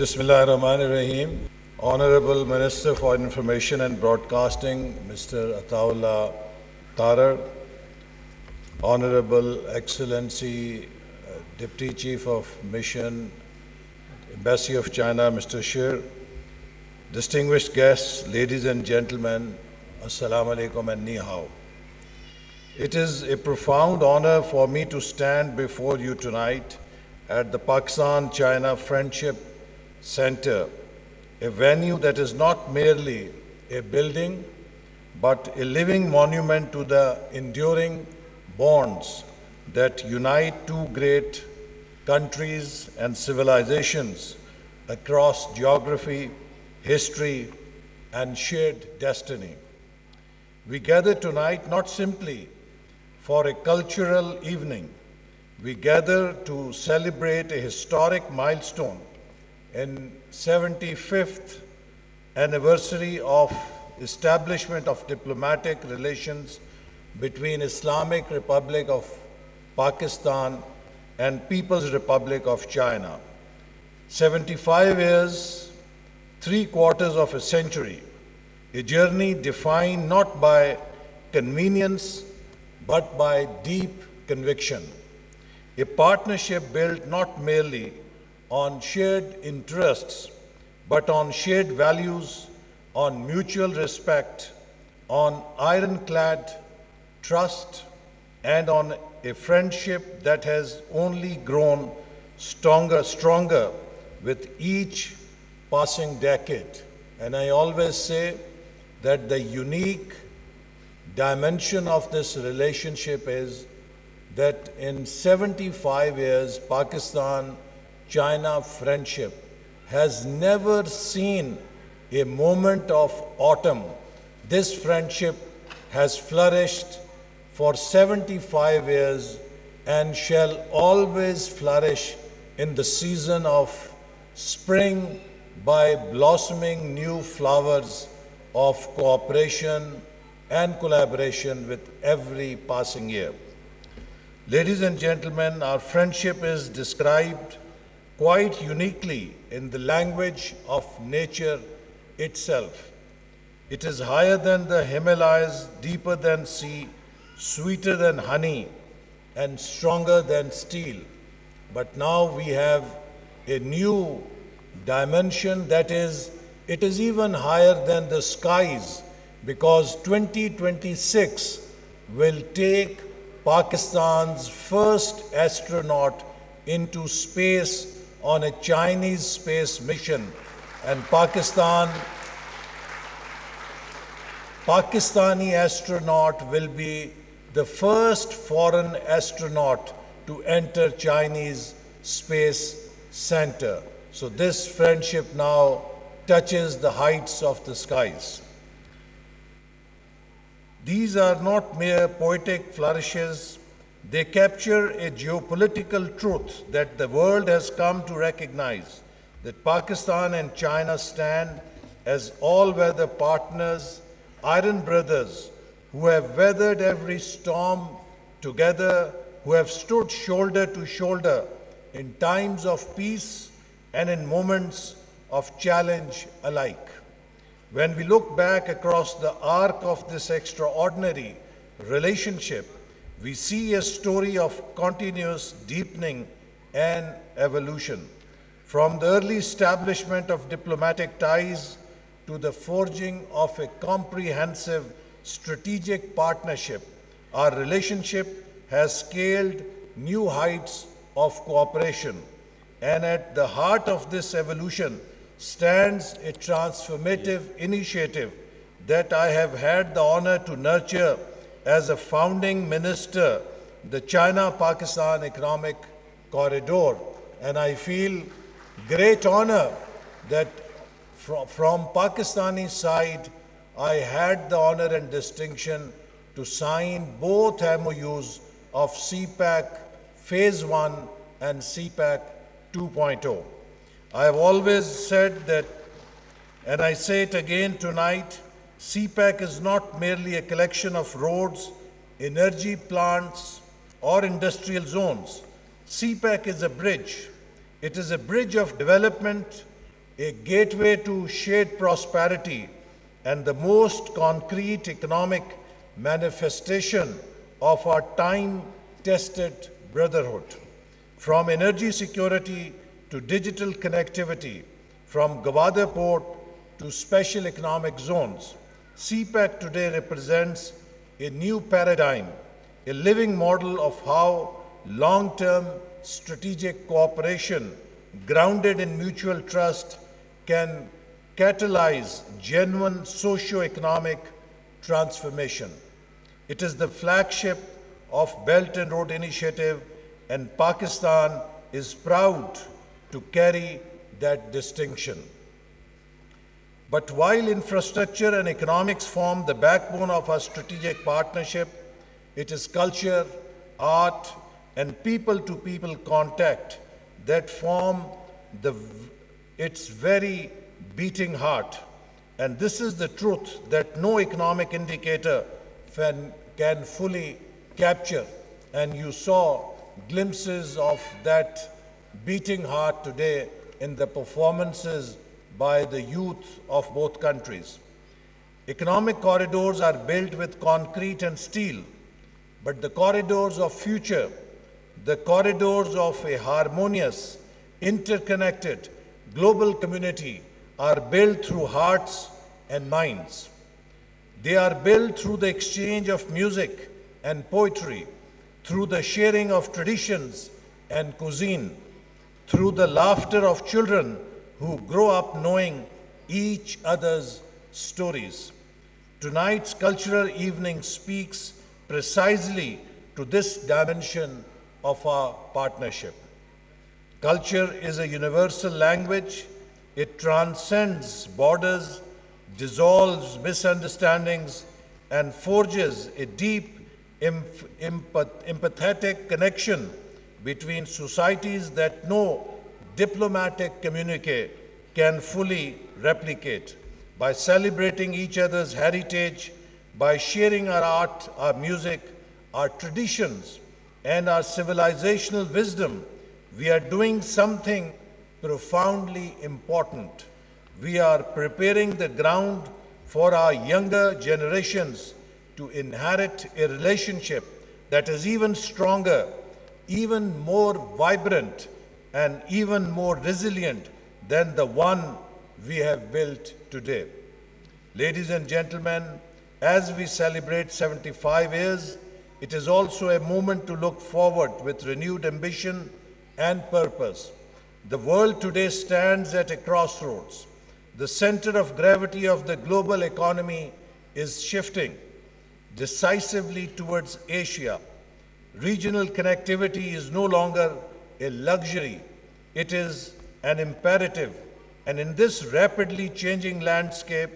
Bismillahirrahmanirrahim. Honorable Minister for Information and Broadcasting, Mr. Ataullah Tarar, Honorable Excellency, Deputy Chief of Mission, Embassy of China, Mr. Shir, distinguished guests, ladies and gentlemen, Assalamu alaikum and ni hao. It is a profound honor for me to stand before you tonight at the Pakistan-China Friendship Center, a venue that is not merely a building, but a living monument to the enduring bonds that unite two great countries and civilizations across geography, history, and shared destiny. We gather tonight not simply for a cultural evening. We gather to celebrate a historic milestone in 75th anniversary of establishment of diplomatic relations between Islamic Republic of Pakistan and People's Republic of China. 75 years, 3/4 of a century, a journey defined not by convenience but by deep conviction. A partnership built not merely on shared interests, but on shared values, on mutual respect, on ironclad trust, and on a friendship that has only grown stronger with each passing decade. And I always say that the unique dimension of this relationship is that in 75 years, Pakistan-China friendship has never seen a moment of autumn. This friendship has flourished for 75 years and shall always flourish in the season of spring by blossoming new flowers of cooperation and collaboration with every passing year. Ladies and gentlemen, our friendship is described quite uniquely in the language of nature itself. It is higher than the Himalayas, deeper than sea, sweeter than honey, and stronger than steel. But now we have a new dimension, that is, it is even higher than the skies, because 2026 will take Pakistan's first astronaut into space on a Chinese space mission, and Pakistani astronaut will be the first foreign astronaut to enter Chinese space center. So this friendship now touches the heights of the skies. These are not mere poetic flourishes. They capture a geopolitical truth that the world has come to recognize, that Pakistan and China stand as all-weather partners, iron brothers, who have weathered every storm together, who have stood shoulder to shoulder in times of peace and in moments of challenge alike. When we look back across the arc of this extraordinary relationship, we see a story of continuous deepening and evolution. From the early establishment of diplomatic ties to the forging of a comprehensive strategic partnership, our relationship has scaled new heights of cooperation. And at the heart of this evolution stands a transformative initiative that I have had the honor to nurture as a founding minister, the China-Pakistan Economic Corridor. And I feel great honor that from Pakistani side, I had the honor and distinction to sign both MOUs of Cpec Phase 1 and Cpec 2.0. I have always said that, and I say it again tonight, Cpec is not merely a collection of roads, energy plants, or industrial zones. Cpec is a bridge. It is a bridge of development, a gateway to shared prosperity and the most concrete economic manifestation of our time-tested brotherhood. From energy security to digital connectivity, from Gwadar Port to special economic zones, Cpec today represents a new paradigm, a living model of how long-term strategic cooperation grounded in mutual trust can catalyze genuine socio-economic transformation. It is the flagship of Belt and Road Initiative, and Pakistan is proud to carry that distinction. But while infrastructure and economics form the backbone of our strategic partnership, it is culture, art, and people-to-people contact that form its very beating heart. And this is the truth that no economic indicator can fully capture. And you saw glimpses of that beating heart today in the performances by the youth of both countries. Economic corridors are built with concrete and steel, but the corridors of future, the corridors of a harmonious, interconnected global community are built through hearts and minds. They are built through the exchange of music and poetry, through the sharing of traditions and cuisine, through the laughter of children who grow up knowing each other's stories. Tonight's cultural evening speaks precisely to this dimension of our partnership. Culture is a universal language. It transcends borders, dissolves misunderstandings, and forges a deep, empathetic connection between societies that no diplomatic communique can fully replicate. By celebrating each other's heritage, by sharing our art, our music, our traditions, and our civilizational wisdom, we are doing something profoundly important. We are preparing the ground for our younger generations to inherit a relationship that is even stronger, even more vibrant, and even more resilient than the one we have built today. Ladies and gentlemen, as we celebrate 75 years, it is also a moment to look forward with renewed ambition and purpose. The world today stands at a crossroads. The center of gravity of the global economy is shifting decisively towards Asia. Regional connectivity is no longer a luxury, it is an imperative. And in this rapidly changing landscape,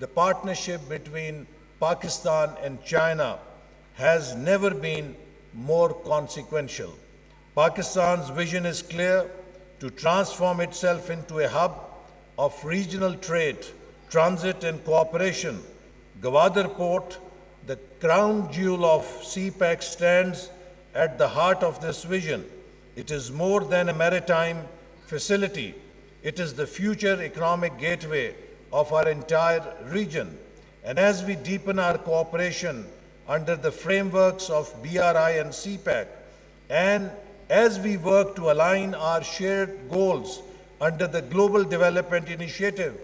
the partnership between Pakistan and China has never been more consequential. Pakistan's vision is clear: to transform itself into a hub of regional trade, transit and cooperation. Gwadar Port, the crown jewel of Cpec, stands at the heart of this vision. It is more than a maritime facility. It is the future economic gateway of our entire region. And as we deepen our cooperation under the frameworks of BRI and Cpec, and as we work to align our shared goals under the Global Development Initiative,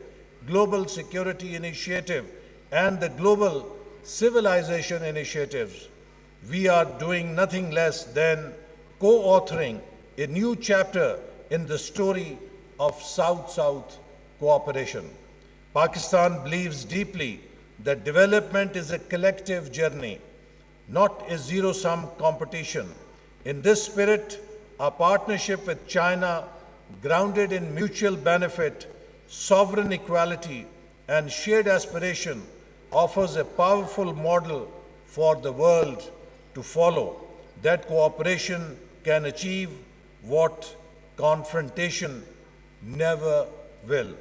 Global Security Initiative, and the Global Civilization Initiatives, we are doing nothing less than co-authoring a new chapter in the story of South-South cooperation. Pakistan believes deeply that development is a collective journey, not a zero-sum competition. In this spirit, our partnership with China, grounded in mutual benefit, sovereign equality, and shared aspiration, offers a powerful model for the world to follow. That cooperation can achieve what confrontation never will.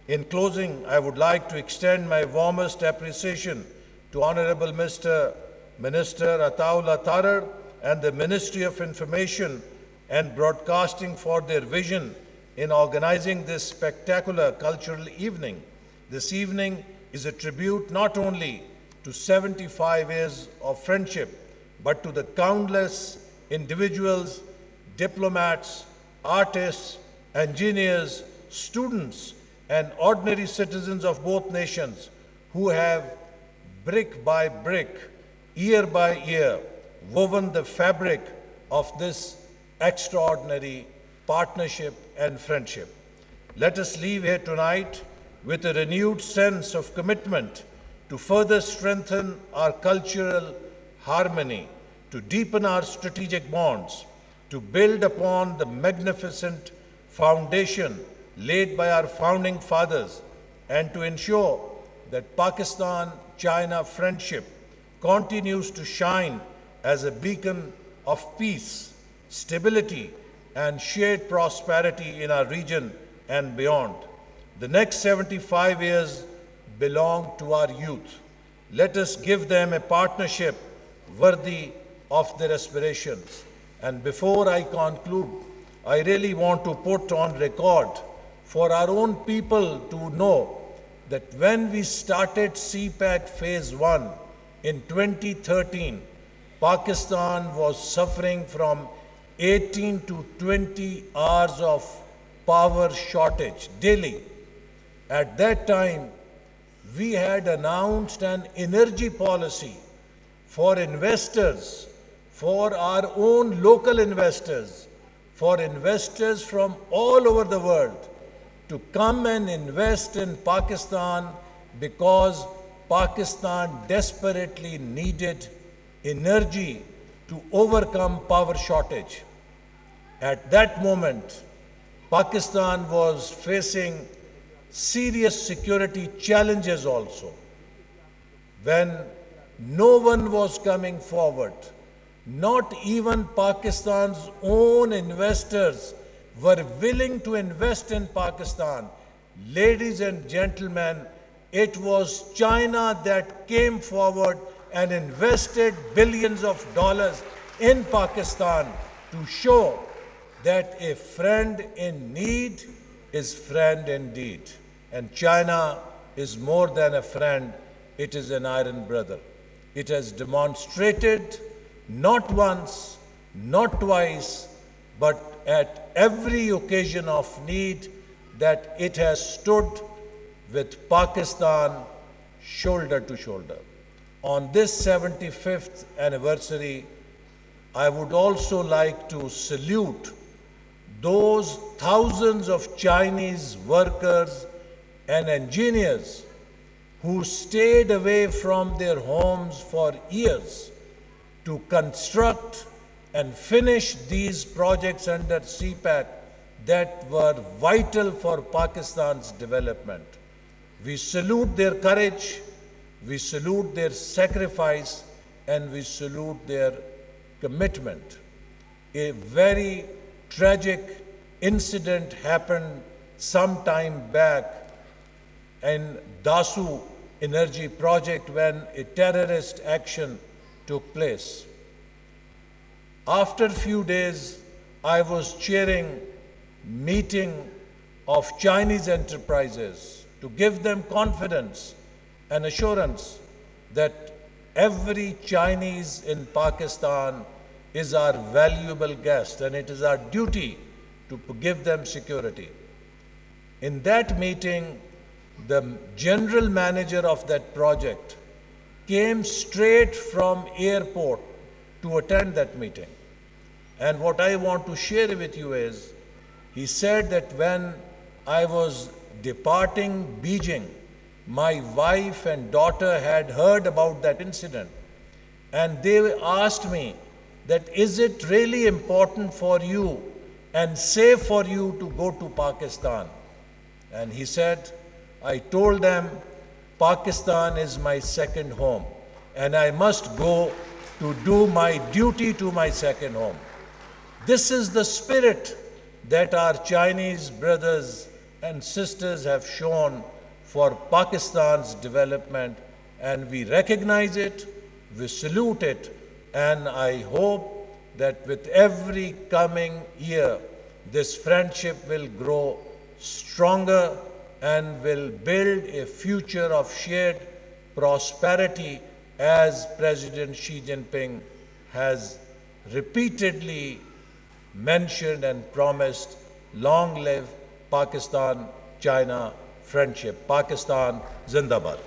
In closing, I would like to extend my warmest appreciation to Honorable Mr. Minister Ataullah Tarar and the Ministry of Information and Broadcasting for their vision in organizing this spectacular cultural evening. This evening is a tribute not only to 75 years of friendship, but to the countless individuals, diplomats, artists, engineers, students, and ordinary citizens of both nations who have, brick by brick, year by year, woven the fabric of this extraordinary partnership and friendship. Let us leave here tonight with a renewed sense of commitment to further strengthen our cultural harmony, to deepen our strategic bonds, to build upon the magnificent foundation laid by our founding fathers, and to ensure that Pakistan-China friendship continues to shine as a beacon of peace, stability, and shared prosperity in our region and beyond. The next 75 years belong to our youth. Let us give them a partnership worthy of their aspirations. And before I conclude, I really want to put on record for our own people to know that when we started Cpec Phase 1 in 2013, Pakistan was suffering from 18 to 20 hours of power shortage daily. At that time, we had announced an energy policy for investors, for our own local investors, for investors from all over the world to come and invest in Pakistan because Pakistan desperately needed energy to overcome power shortage. At that moment, Pakistan was facing serious security challenges also. When no one was coming forward, not even Pakistan's own investors were willing to invest in Pakistan. Ladies and gentlemen, it was China that came forward and invested billions of dollars in Pakistan to show that a friend in need is friend indeed. And China is more than a friend, it is an iron brother. It has demonstrated not once, not twice, but at every occasion of need that it has stood with Pakistan shoulder to shoulder. On this 75th anniversary, I would also like to salute those thousands of Chinese workers and engineers who stayed away from their homes for years to construct and finish these projects under Cpec that were vital for Pakistan's development. We salute their courage, we salute their sacrifice, and we salute their commitment. A very tragic incident happened some time back in Dasu energy project when a terrorist action took place. After a few days, I was chairing meeting of Chinese enterprises to give them confidence and assurance that every Chinese in Pakistan is our valuable guest and it is our duty to give them security. In that meeting, the general manager of that project came straight from airport to attend that meeting. And what I want to share with you is, he said that when I was departing Beijing, my wife and daughter had heard about that incident. And they asked me that, is it really important for you and safe for you to go to Pakistan? And he said, I told them, Pakistan is my second home and I must go to do my duty to my second home. This is the spirit that our Chinese brothers and sisters have shown for Pakistan's development, and we recognize it, we salute it, and I hope that with every coming year, this friendship will grow stronger and will build a future of shared prosperity, as President Xi Jinping has repeatedly mentioned and promised. Long live Pakistan-China friendship. Pakistan Zindabad.